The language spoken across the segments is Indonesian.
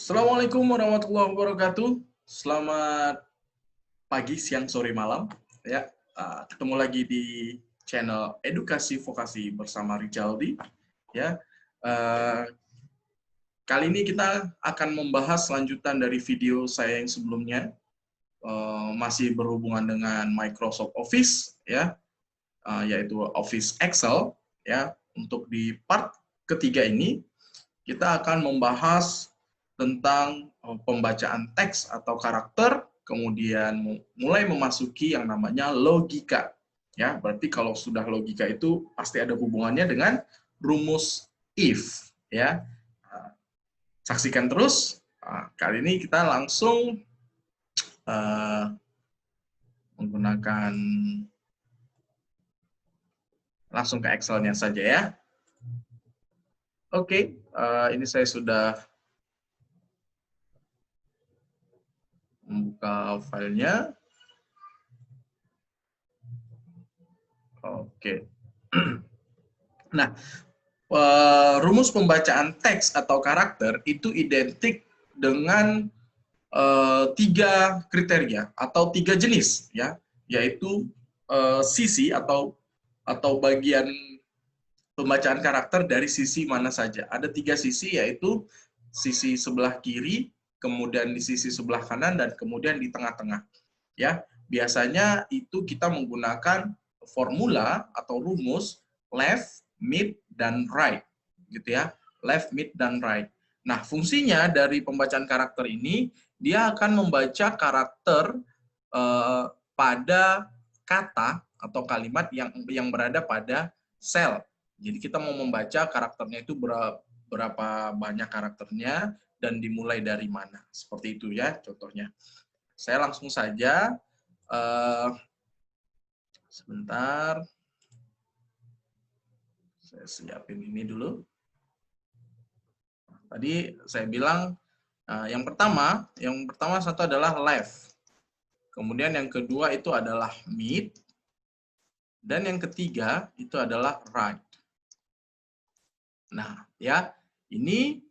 Assalamualaikum warahmatullahi wabarakatuh. Selamat pagi, siang, sore, malam. Ya, ketemu lagi di channel Edukasi Vokasi bersama Rijaldi. Ya, kali ini kita akan membahas lanjutan dari video saya yang sebelumnya, masih berhubungan dengan Microsoft Office, ya, yaitu Office Excel. Ya, untuk di part ketiga ini kita akan membahas tentang pembacaan teks atau karakter, kemudian mulai memasuki yang namanya logika. Ya, berarti kalau sudah logika itu pasti ada hubungannya dengan rumus if. Ya, saksikan terus. Kali ini kita langsung menggunakan langsung ke Excel-nya saja ya. Oke, ini saya sudah membuka filenya. Oke. Nah, rumus pembacaan teks atau karakter itu identik dengan tiga kriteria atau tiga jenis, ya, yaitu sisi atau bagian pembacaan karakter dari sisi mana saja. Ada tiga sisi, yaitu sisi sebelah kiri, kemudian di sisi sebelah kanan, dan kemudian di tengah-tengah. Ya, biasanya itu kita menggunakan formula atau rumus left, mid, dan right, gitu ya. Left, mid, dan right. Nah, fungsinya dari pembacaan karakter ini, dia akan membaca karakter pada kata atau kalimat yang berada pada sel. Jadi kita mau membaca karakternya itu berapa banyak karakternya dan dimulai dari mana. Seperti itu ya contohnya. Saya langsung saja, sebentar, saya siapin ini dulu. Tadi saya bilang yang pertama satu adalah left, kemudian yang kedua itu adalah mid, dan yang ketiga itu adalah right. Nah, ya, ini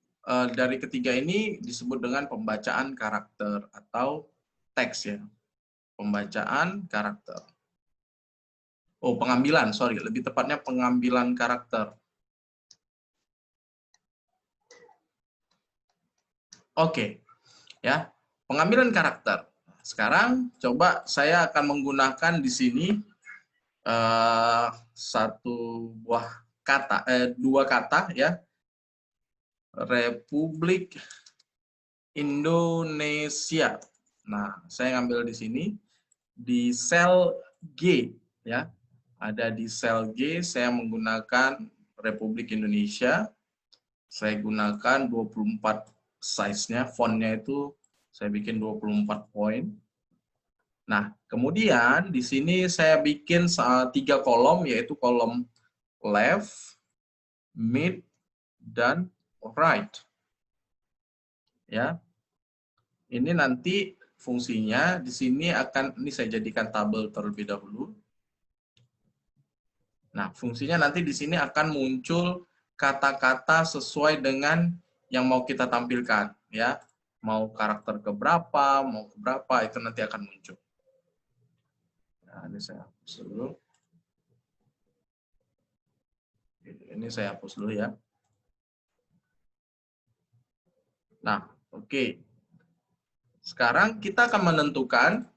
dari ketiga ini disebut dengan pembacaan karakter atau teks ya. Pembacaan karakter. Oh, pengambilan, sorry, lebih tepatnya pengambilan karakter. Oke, ya, pengambilan karakter. Sekarang coba saya akan menggunakan di sini dua kata ya, Republik Indonesia. Nah, saya ngambil di sini di sel G ya. Ada di sel G, saya menggunakan Republik Indonesia. Saya gunakan 24 size-nya, font-nya itu saya bikin 24 poin. Nah, kemudian di sini saya bikin 3 kolom, yaitu kolom left, mid, dan right. Ya. Ini nanti fungsinya di sini ini saya jadikan tabel terlebih dahulu. Nah, fungsinya nanti di sini akan muncul kata-kata sesuai dengan yang mau kita tampilkan, ya. Mau karakter keberapa, mau keberapa, itu nanti akan muncul. Nah, ini saya hapus dulu. Ini saya hapus dulu ya. Nah, oke. Sekarang kita akan menentukan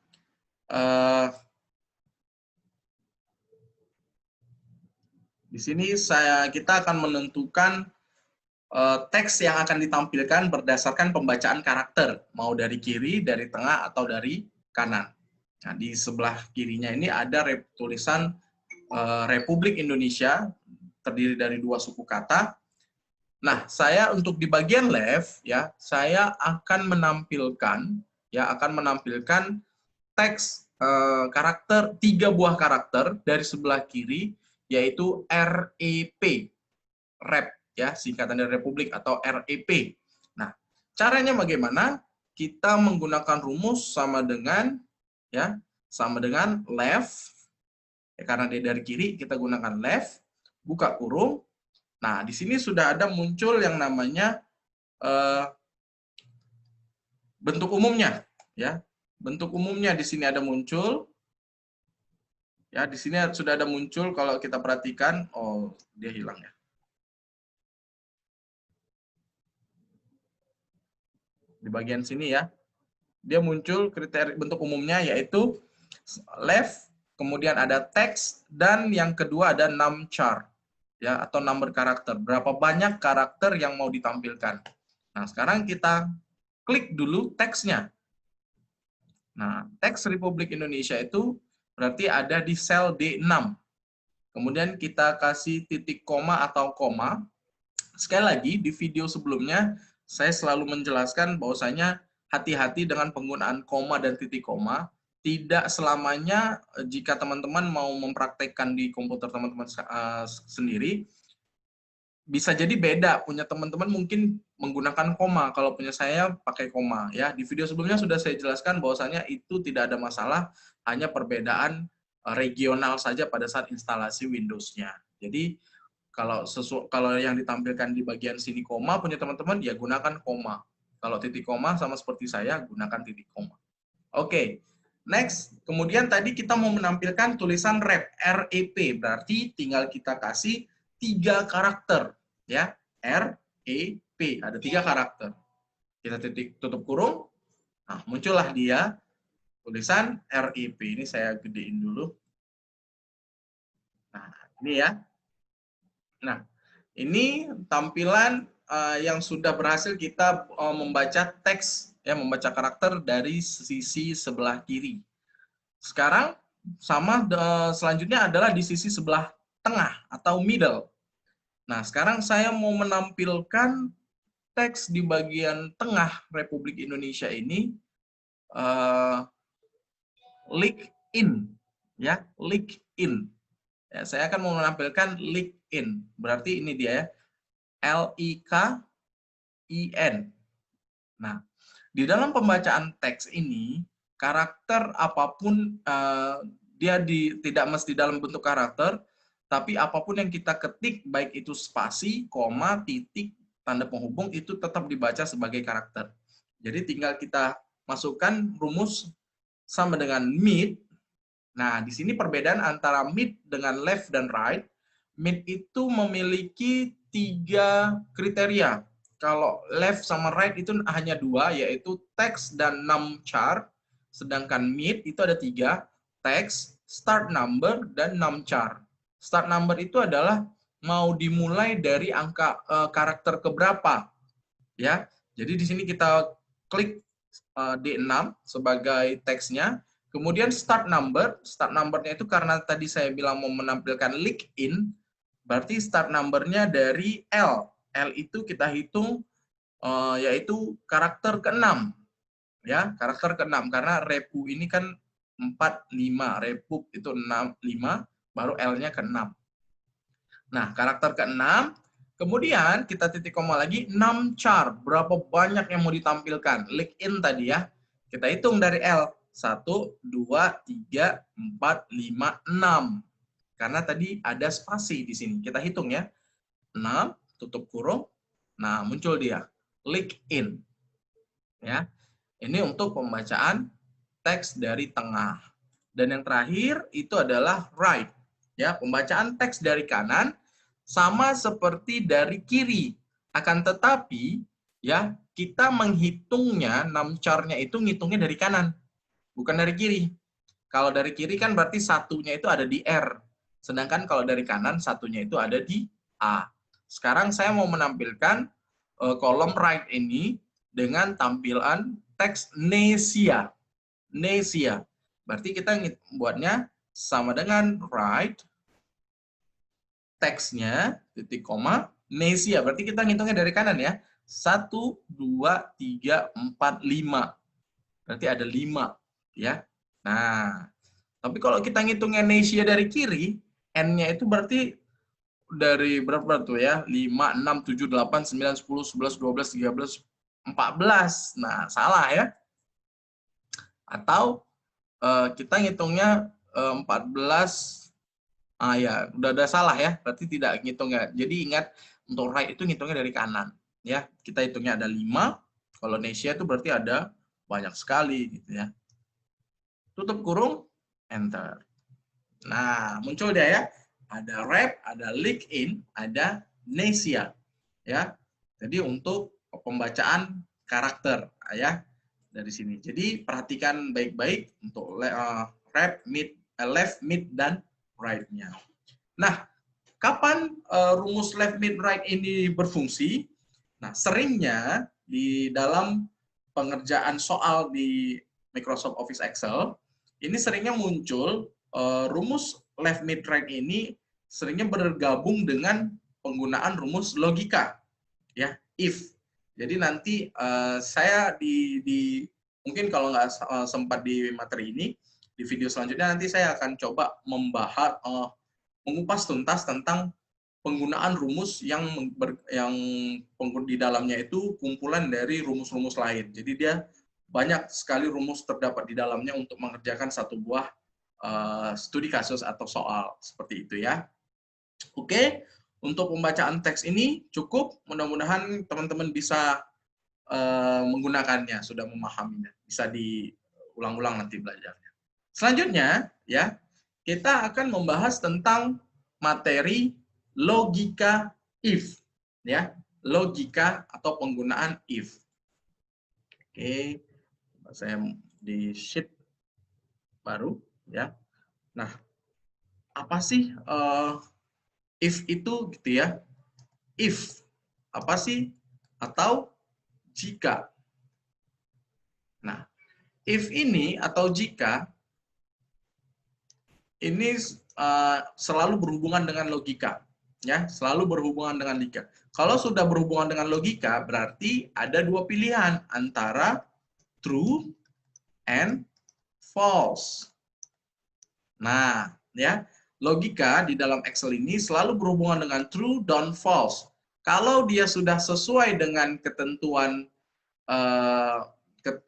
di sini kita akan menentukan teks yang akan ditampilkan berdasarkan pembacaan karakter, mau dari kiri, dari tengah, atau dari kanan. Nah, di sebelah kirinya ini ada tulisan Republik Indonesia, terdiri dari 2 suku kata. Nah, saya untuk di bagian left, ya, saya akan menampilkan teks karakter, 3 buah karakter dari sebelah kiri, yaitu REP, REP, ya, singkatan dari Republik atau REP. Nah, caranya bagaimana? Kita menggunakan rumus sama dengan left, ya, karena dia dari kiri, kita gunakan left, buka kurung. Nah, di sini sudah ada muncul yang namanya bentuk umumnya, ya. Bentuk umumnya di sini ada muncul. Ya, di sini sudah ada muncul kalau kita perhatikan, oh, dia hilang ya. Di bagian sini ya. Dia muncul kriteria bentuk umumnya yaitu left, kemudian ada text, dan yang kedua ada num char, ya, atau number karakter. Berapa banyak karakter yang mau ditampilkan. Nah, sekarang kita klik dulu teksnya. Nah, teks Republik Indonesia itu berarti ada di sel D6. Kemudian kita kasih titik koma atau koma. Sekali lagi, di video sebelumnya saya selalu menjelaskan bahwasanya hati-hati dengan penggunaan koma dan titik koma. Tidak selamanya jika teman-teman mau mempraktekkan di komputer teman-teman sendiri, bisa jadi beda. Punya teman-teman mungkin menggunakan koma, kalau punya saya pakai koma. Ya, di video sebelumnya sudah saya jelaskan bahwasanya itu tidak ada masalah, hanya perbedaan regional saja pada saat instalasi Windows-nya. Jadi kalau yang ditampilkan di bagian sini koma, punya teman-teman ya gunakan koma. Kalau titik koma sama seperti saya, gunakan titik koma. Oke, next. Kemudian tadi kita mau menampilkan tulisan rep, REP, berarti tinggal kita kasih 3 karakter, ya, REP, ada 3 karakter. Kita titik tutup kurung, nah muncullah dia tulisan REP. Ini saya gedein dulu. Nah, ini ya. Nah, ini tampilan yang sudah berhasil kita membaca teks, ya, membaca karakter dari sisi sebelah kiri. Sekarang sama selanjutnya adalah di sisi sebelah tengah atau middle. Nah, sekarang saya mau menampilkan teks di bagian tengah Republik Indonesia ini, link in, ya, link in. Ya, saya akan mau menampilkan link in. Berarti ini dia ya, LIKIN. Nah, di dalam pembacaan teks ini, karakter apapun dia tidak mesti dalam bentuk karakter, tapi apapun yang kita ketik, baik itu spasi, koma, titik, tanda penghubung, itu tetap dibaca sebagai karakter. Jadi tinggal kita masukkan rumus sama dengan mid. Nah, di sini perbedaan antara mid dengan left dan right. Mid itu memiliki 3 kriteria. Kalau left sama right itu hanya 2, yaitu text dan num char. Sedangkan mid itu ada 3, text, start number, dan num char. Start number itu adalah mau dimulai dari angka karakter keberapa, ya. Jadi di sini kita klik D6 sebagai teksnya. Kemudian start numbernya itu karena tadi saya bilang mau menampilkan link in, berarti start numbernya dari L. L itu kita hitung yaitu karakter ke-6. Ya, karakter ke-6 karena repu ini kan 4, 5, repup itu 6, 5, baru L-nya ke-6. Nah, karakter ke-6, kemudian kita titik koma lagi, num char, berapa banyak yang mau ditampilkan. Link in tadi ya, kita hitung dari L, 1, 2, 3, 4, 5, 6. Karena tadi ada spasi di sini, kita hitung ya. 6, tutup kurung, nah muncul dia, link in. Ya, ini untuk pembacaan teks dari tengah. Dan yang terakhir itu adalah right. Ya, pembacaan teks dari kanan sama seperti dari kiri. Akan tetapi ya, kita menghitungnya numchar-nya itu ngitungnya dari kanan, bukan dari kiri. Kalau dari kiri kan berarti satunya itu ada di R. Sedangkan kalau dari kanan satunya itu ada di A. Sekarang saya mau menampilkan kolom right ini dengan tampilan teks Nesia. Nesia. Berarti kita buatnya sama dengan right, teksnya, titik koma, Nesia. Berarti kita ngitungnya dari kanan ya. 1, 2, 3, 4, 5. Berarti ada 5. Ya. Nah, tapi kalau kita ngitungnya Nesia dari kiri, N-nya itu berarti dari berapa tuh ya? 5, 6, 7, 8, 9, 10, 11, 12, 13, 14. Nah, salah ya. Atau kita ngitungnya 14, ya udah salah ya, berarti tidak ngitungnya. Jadi ingat untuk right itu ngitungnya dari kanan ya. Kita hitungnya ada 5, kalau Nesia itu berarti ada banyak sekali gitu ya. Tutup kurung, enter. Nah, muncul dia ya. Ada wrap, ada leak in, ada Nesia. Ya. Jadi untuk pembacaan karakter ya dari sini. Jadi perhatikan baik-baik untuk wrap, left, mid, dan right-nya. Nah, kapan rumus left, mid, right ini berfungsi? Nah, seringnya di dalam pengerjaan soal di Microsoft Office Excel, ini seringnya muncul rumus left, mid, right ini seringnya bergabung dengan penggunaan rumus logika, ya, if. Jadi nanti saya mungkin kalau nggak sempat di materi ini, di video selanjutnya nanti saya akan coba membahas, mengupas tuntas tentang penggunaan rumus yang di dalamnya itu kumpulan dari rumus-rumus lain. Jadi dia banyak sekali rumus terdapat di dalamnya untuk mengerjakan satu buah studi kasus atau soal seperti itu ya. Oke, untuk pembacaan teks ini cukup. Mudah-mudahan teman-teman bisa menggunakannya, sudah memahaminya. Bisa diulang-ulang nanti belajarnya. Selanjutnya ya, kita akan membahas tentang materi logika if, ya, logika atau penggunaan if. Oke, saya di sheet baru, ya. Nah, apa sih if itu gitu ya? If apa sih? Atau jika. Nah, if ini atau jika ini selalu berhubungan dengan logika, ya, selalu berhubungan dengan logika. Kalau sudah berhubungan dengan logika, berarti ada dua pilihan antara true and false. Nah, ya, logika di dalam Excel ini selalu berhubungan dengan true dan false. Kalau dia sudah sesuai dengan ketentuan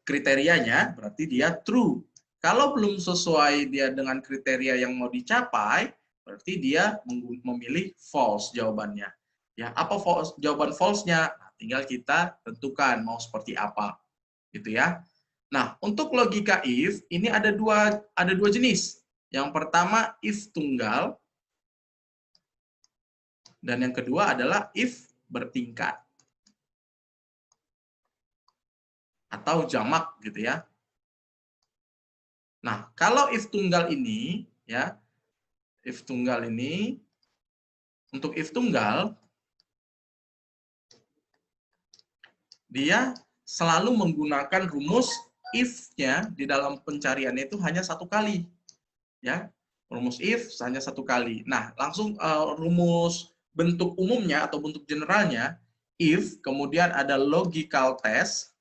kriterianya, berarti dia true. Kalau belum sesuai dia dengan kriteria yang mau dicapai, berarti dia memilih false jawabannya. Ya, apa false, jawaban false-nya? Nah, tinggal kita tentukan mau seperti apa, gitu ya. Nah, untuk logika if ini ada dua jenis. Yang pertama if tunggal, dan yang kedua adalah if bertingkat atau jamak gitu ya. Nah, kalau if tunggal ini, ya, if tunggal ini, untuk if tunggal, dia selalu menggunakan rumus if-nya di dalam pencariannya itu hanya satu kali. Ya, rumus if hanya satu kali. Nah, langsung rumus bentuk umumnya atau bentuk generalnya, if, kemudian ada logical test,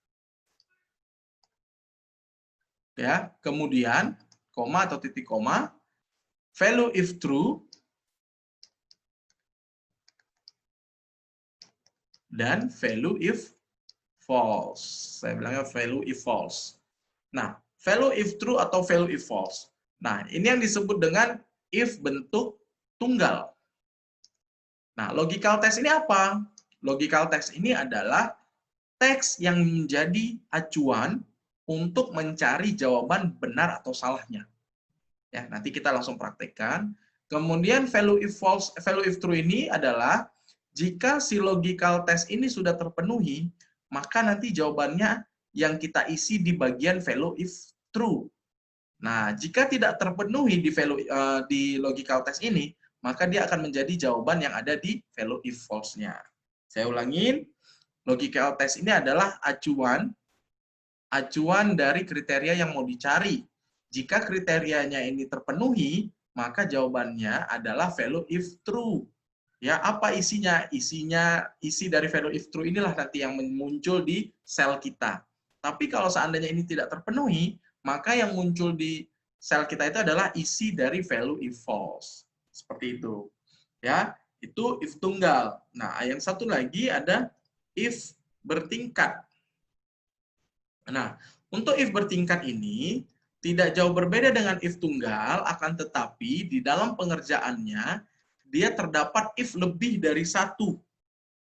ya, kemudian koma atau titik koma, value if true, dan value if false. Saya bilangnya value if false. Nah, value if true atau value if false. Nah, ini yang disebut dengan if bentuk tunggal. Nah, logical test ini apa? Logical test ini adalah teks yang menjadi acuan untuk mencari jawaban benar atau salahnya. Ya, nanti kita langsung praktekkan. Kemudian value if false, value if true ini adalah jika si logical test ini sudah terpenuhi, maka nanti jawabannya yang kita isi di bagian value if true. Nah, jika tidak terpenuhi di logical test ini, maka dia akan menjadi jawaban yang ada di value if false-nya. Saya ulangin, logical test ini adalah acuan dari kriteria yang mau dicari. Jika kriterianya ini terpenuhi, maka jawabannya adalah value if true. Ya, apa isinya? Isi dari value if true inilah nanti yang muncul di sel kita. Tapi kalau seandainya ini tidak terpenuhi, maka yang muncul di sel kita itu adalah isi dari value if false. Seperti itu. Ya, itu if tunggal. Nah, yang satu lagi ada if bertingkat. Nah, untuk if bertingkat ini tidak jauh berbeda dengan if tunggal, akan tetapi di dalam pengerjaannya dia terdapat if lebih dari satu.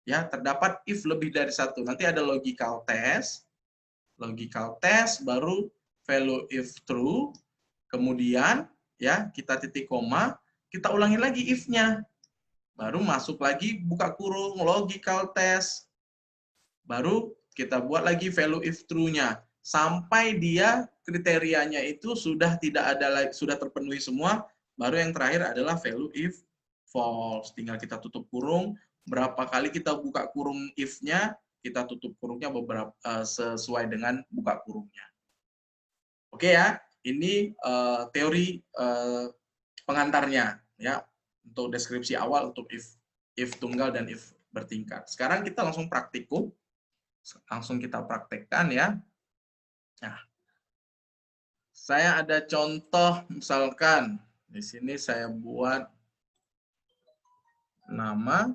Ya, terdapat if lebih dari satu. Nanti ada logical test, logical test, baru value if true, kemudian ya kita titik koma, kita ulangi lagi if-nya, baru masuk lagi buka kurung logical test, baru kita buat lagi value if true-nya sampai dia kriterianya itu sudah tidak ada lagi, sudah terpenuhi semua, baru yang terakhir adalah value if false. Tinggal kita tutup kurung, berapa kali kita buka kurung if-nya, kita tutup kurungnya beberapa sesuai dengan buka kurungnya. Oke ya, ini teori pengantarnya ya, untuk deskripsi awal untuk if tunggal dan if bertingkat. Sekarang kita langsung praktikum, langsung kita praktekkan ya. Nah, saya ada contoh, misalkan di sini saya buat nama,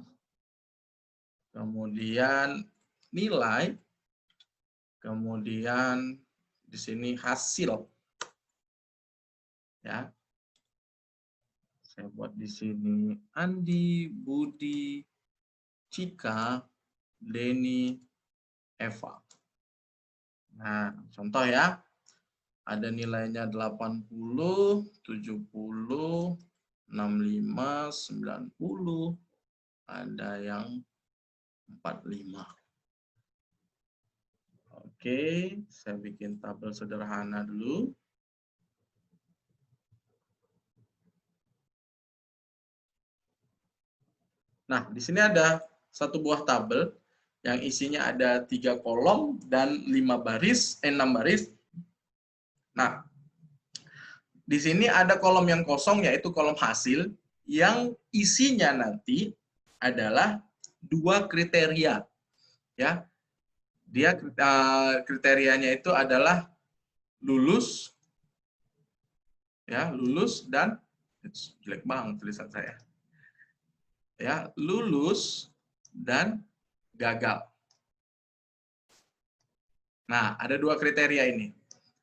kemudian nilai, kemudian di sini hasil. Ya. Saya buat di sini Andi, Budi, Cika, Denny, Eva. Nah, contoh ya. Ada nilainya 80, 70, 65, 90, ada yang 45. Oke, saya bikin tabel sederhana dulu. Nah, di sini ada satu buah tabel yang isinya ada 3 kolom dan 6 baris. Nah, di sini ada kolom yang kosong, yaitu kolom hasil, yang isinya nanti adalah 2 kriteria. Ya, dia kriterianya itu adalah lulus, ya, lulus dan jelek banget tulisan saya. Ya, lulus dan gagal. Nah, ada 2 kriteria ini.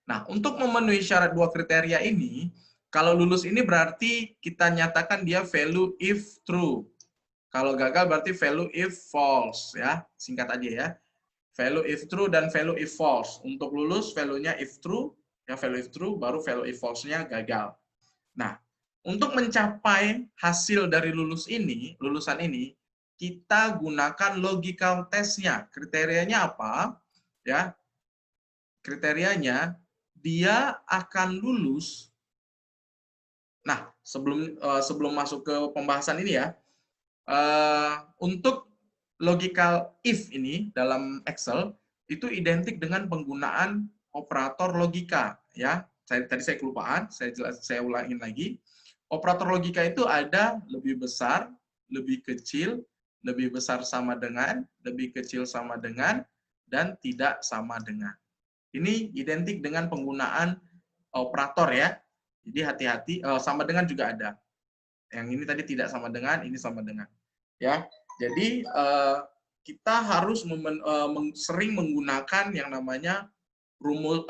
Nah, untuk memenuhi syarat 2 kriteria ini, kalau lulus ini berarti kita nyatakan dia value if true. Kalau gagal berarti value if false, ya. Singkat aja ya. Value if true dan value if false. Untuk lulus value-nya if true, ya value if true, baru value if false-nya gagal. Nah, untuk mencapai hasil dari lulusan ini, kita gunakan logical test-nya. Kriterianya apa? Ya. Kriterianya dia akan lulus. Nah, sebelum masuk ke pembahasan ini ya, untuk logical if ini dalam Excel itu identik dengan penggunaan operator logika ya. Tadi saya kelupaan, saya ulangin lagi. Operator logika itu ada lebih besar, lebih kecil, lebih besar sama dengan, lebih kecil sama dengan, dan tidak sama dengan. Ini identik dengan penggunaan operator ya. Jadi hati-hati, sama dengan juga ada. Yang ini tadi tidak sama dengan, ini sama dengan. Ya, jadi kita harus sering menggunakan yang namanya rumus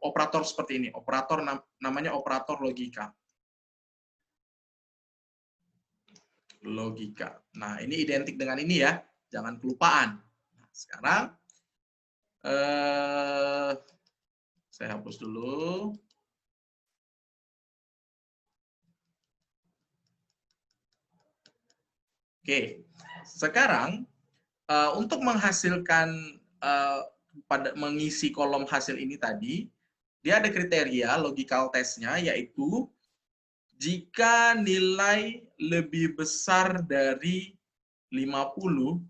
operator seperti ini. Operator namanya operator logika. Logika. Nah, ini identik dengan ini ya. Jangan kelupaan. Nah, sekarang saya hapus dulu. Oke, sekarang untuk menghasilkan mengisi kolom hasil ini tadi, dia ada kriteria logical test-nya, yaitu jika nilai lebih besar dari 50,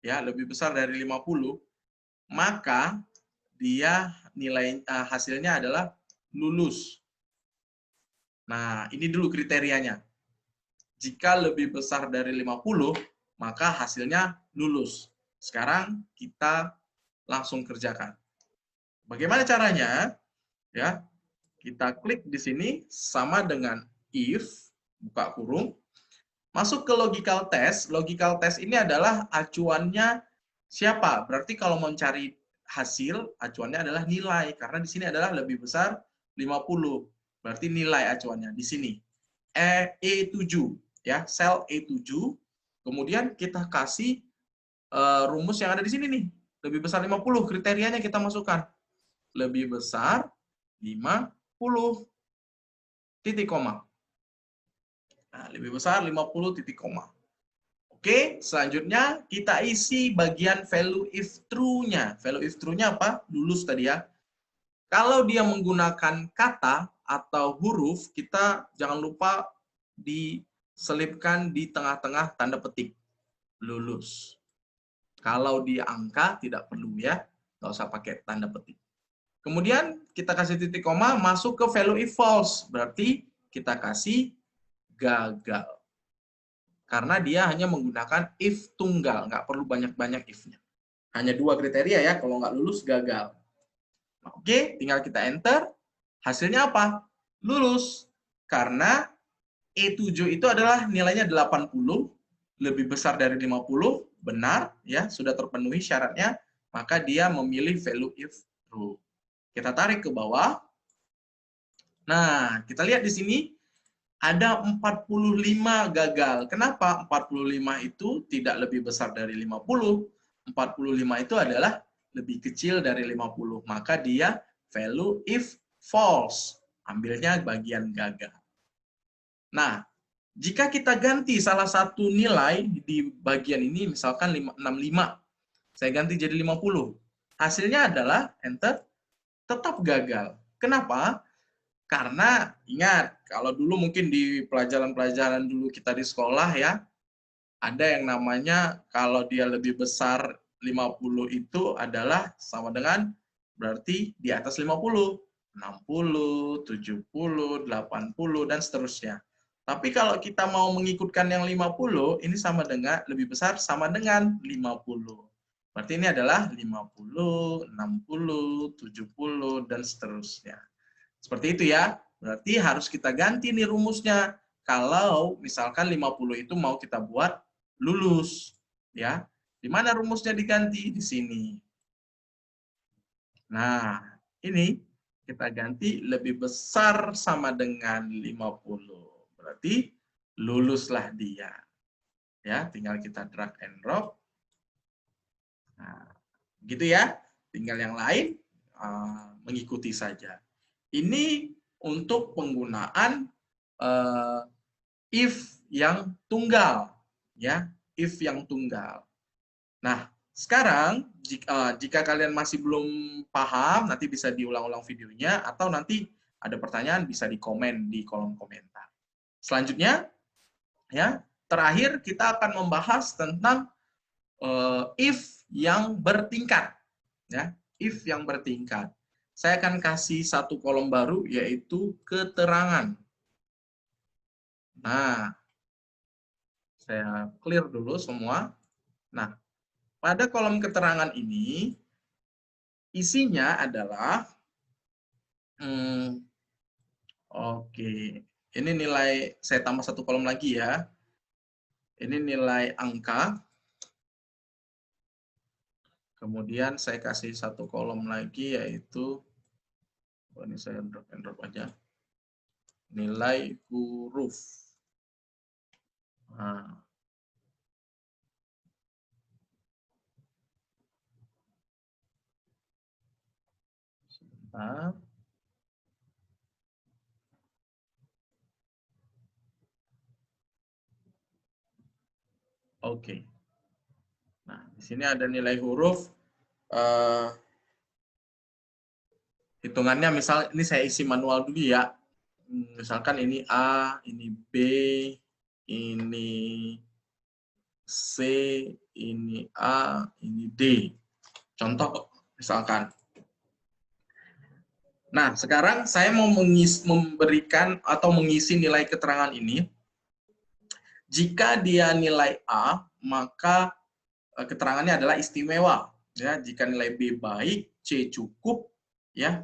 ya lebih besar dari 50, maka dia nilai hasilnya adalah lulus. Nah, ini dulu kriterianya. Jika lebih besar dari 50, maka hasilnya lulus. Sekarang kita langsung kerjakan. Bagaimana caranya? Ya, kita klik di sini sama dengan if, buka kurung, masuk ke logical test. Logical test ini adalah acuannya siapa? Berarti kalau mau cari hasil, acuannya adalah nilai, karena di sini adalah lebih besar 50. Berarti nilai acuannya di sini. E7, ya, sel E7. Kemudian kita kasih rumus yang ada di sini nih. Lebih besar 50, kriterianya kita masukkan. lebih besar 50, titik koma. Nah, lebih besar 50, titik koma. Oke, selanjutnya kita isi bagian value if true-nya. Value if true-nya apa? Lulus tadi ya. Kalau dia menggunakan kata atau huruf, kita jangan lupa diselipkan di tengah-tengah tanda petik. Lulus. Kalau dia angka, tidak perlu ya. Nggak usah pakai tanda petik. Kemudian kita kasih titik koma, masuk ke value if false. Berarti kita kasih gagal. Karena dia hanya menggunakan if tunggal, nggak perlu banyak-banyak if-nya. Hanya 2 kriteria ya, kalau nggak lulus gagal. Nah, oke, tinggal kita enter. Hasilnya apa? Lulus. Karena E7 itu adalah nilainya 80, lebih besar dari 50, benar, ya sudah terpenuhi syaratnya, maka dia memilih value if true. Kita tarik ke bawah. Nah, kita lihat di sini, ada 45 gagal. Kenapa 45 itu tidak lebih besar dari 50? 45 itu adalah lebih kecil dari 50. Maka dia value if false. Ambilnya bagian gagal. Nah, jika kita ganti salah satu nilai di bagian ini, misalkan 65. Saya ganti jadi 50. Hasilnya adalah enter, tetap gagal. Kenapa? Karena ingat, kalau dulu mungkin di pelajaran-pelajaran dulu kita di sekolah ya, ada yang namanya kalau dia lebih besar 50 itu adalah sama dengan berarti di atas 50, 60, 70, 80, dan seterusnya. Tapi kalau kita mau mengikutkan yang 50, ini sama dengan, lebih besar sama dengan 50. Berarti ini adalah 50, 60, 70, dan seterusnya. Seperti itu ya. Berarti harus kita ganti nih rumusnya. Kalau misalkan 50 itu mau kita buat lulus. Ya. Di mana rumusnya diganti? Di sini. Nah, ini kita ganti lebih besar sama dengan 50. Berarti luluslah dia. Ya, tinggal kita drag and drop. Nah, gitu ya. Tinggal yang lain mengikuti saja. Ini untuk penggunaan if yang tunggal, ya, if yang tunggal. Nah, sekarang jika kalian masih belum paham, nanti bisa diulang-ulang videonya, atau nanti ada pertanyaan bisa dikomen di kolom komentar. Selanjutnya, ya, terakhir kita akan membahas tentang if yang bertingkat, ya, if yang bertingkat. Saya akan kasih satu kolom baru, yaitu keterangan. Nah, saya clear dulu semua. Nah, pada kolom keterangan ini, isinya adalah, oke, ini nilai, saya tambah satu kolom lagi ya. Ini nilai angka. Kemudian saya kasih satu kolom lagi, yaitu, ini saya drag and drop aja, nilai huruf. Nah, sebentar. Oke. Nah, di sini ada nilai huruf. Hitungannya misal ini saya isi manual dulu ya. Misalkan ini A, ini B, ini C, ini A, ini D. Contoh misalkan. Nah, sekarang saya mau memberikan atau mengisi nilai keterangan ini. Jika dia nilai A, maka keterangannya adalah istimewa. Ya, jika nilai B baik, C cukup, ya,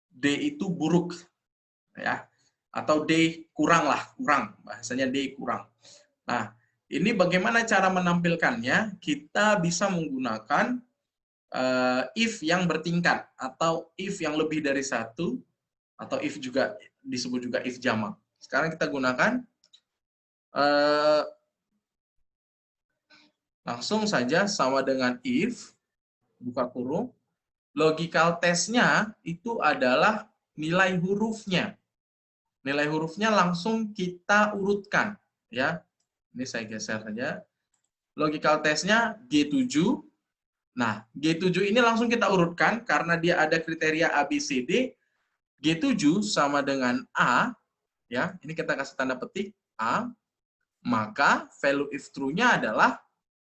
D itu buruk, ya, atau D kurang lah, kurang, bahasanya D kurang. Nah, ini bagaimana cara menampilkannya? Kita bisa menggunakan if yang bertingkat, atau if yang lebih dari satu, atau if juga disebut juga if jamak. Sekarang kita gunakan langsung saja sama dengan if, buka kurung, logical test-nya itu adalah nilai hurufnya. Nilai hurufnya langsung kita urutkan, ya. Ini saya geser saja. Logical test-nya G7. Nah, G7 ini langsung kita urutkan karena dia ada kriteria A, B, C, D. G7 sama dengan A, ya. Ini kita kasih tanda petik A. Maka value if true-nya adalah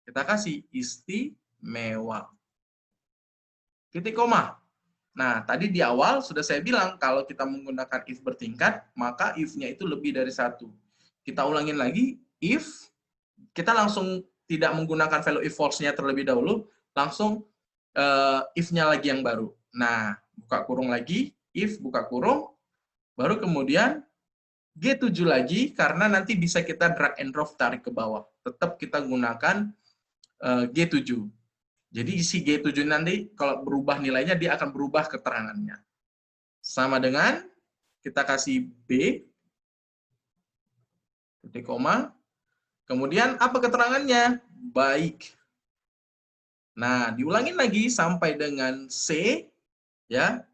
kita kasih istimewa. Titik koma. Nah, tadi di awal sudah saya bilang, kalau kita menggunakan if bertingkat, maka if-nya itu lebih dari 1. Kita ulangin lagi, if, kita langsung tidak menggunakan value if false-nya terlebih dahulu, langsung if-nya lagi yang baru. Nah, buka kurung lagi, if, buka kurung, baru kemudian G7 lagi, karena nanti bisa kita drag and drop tarik ke bawah. Tetap kita gunakan G7. Jadi si G7 nanti kalau berubah nilainya, dia akan berubah keterangannya. Sama dengan kita kasih B, titik koma, kemudian apa keterangannya? Baik. Nah, diulangin lagi sampai dengan C, ya.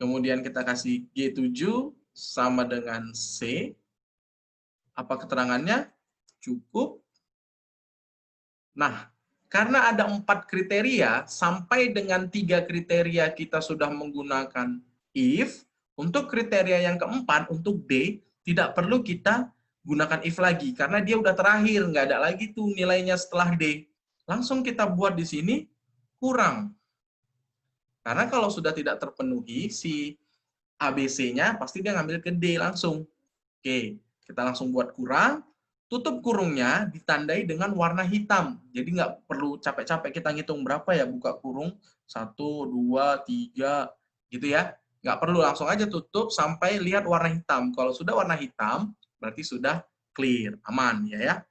Kemudian kita kasih G7 sama dengan C. Apa keterangannya? Cukup. Nah, karena ada 4 kriteria, sampai dengan 3 kriteria kita sudah menggunakan if, untuk kriteria yang keempat, untuk D, tidak perlu kita gunakan if lagi, karena dia udah terakhir, nggak ada lagi tuh nilainya setelah D. Langsung kita buat di sini, kurang. Karena kalau sudah tidak terpenuhi, si ABC-nya pasti dia ngambil ke D langsung. Oke, kita langsung buat kurang. Tutup kurungnya ditandai dengan warna hitam. Jadi nggak perlu capek-capek kita ngitung berapa ya buka kurung. 1, 2, 3, gitu ya. Nggak perlu, langsung aja tutup sampai lihat warna hitam. Kalau sudah warna hitam, berarti sudah clear, aman ya.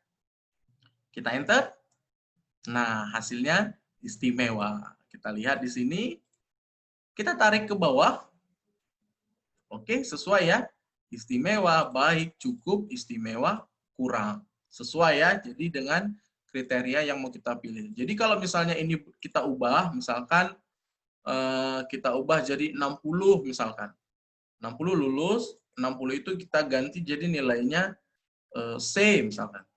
Kita enter. Nah, hasilnya istimewa. Kita lihat di sini. Kita tarik ke bawah. Oke, sesuai ya. Istimewa, baik, cukup, istimewa, kurang. Sesuai ya, jadi dengan kriteria yang mau kita pilih. Jadi kalau misalnya ini kita ubah, misalkan kita ubah jadi 60 misalkan. 60 lulus, 60 itu kita ganti jadi nilainya C misalkan.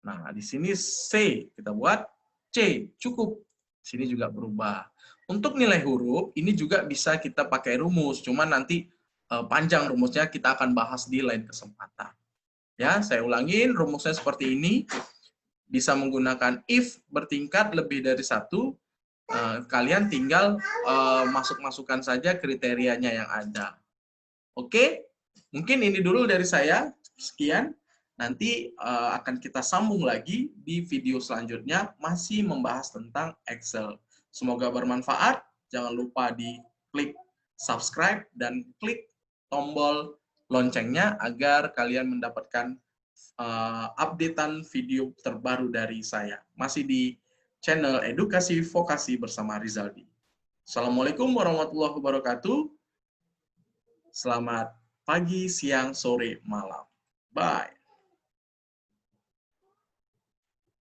Nah, di sini C, kita buat C, cukup. Sini juga berubah. Untuk nilai huruf, ini juga bisa kita pakai rumus, cuman nanti panjang rumusnya, kita akan bahas di lain kesempatan. Ya, saya ulangin rumusnya seperti ini. Bisa menggunakan if bertingkat lebih dari 1. Kalian tinggal masuk-masukkan saja kriterianya yang ada. Oke, mungkin ini dulu dari saya. Sekian. Nanti akan kita sambung lagi di video selanjutnya, masih membahas tentang Excel. Semoga bermanfaat. Jangan lupa di klik subscribe dan klik tombol loncengnya agar kalian mendapatkan updatean video terbaru dari saya. Masih di channel Edukasi Vokasi bersama Rizaldi. Assalamualaikum warahmatullahi wabarakatuh. Selamat pagi, siang, sore, malam. Bye.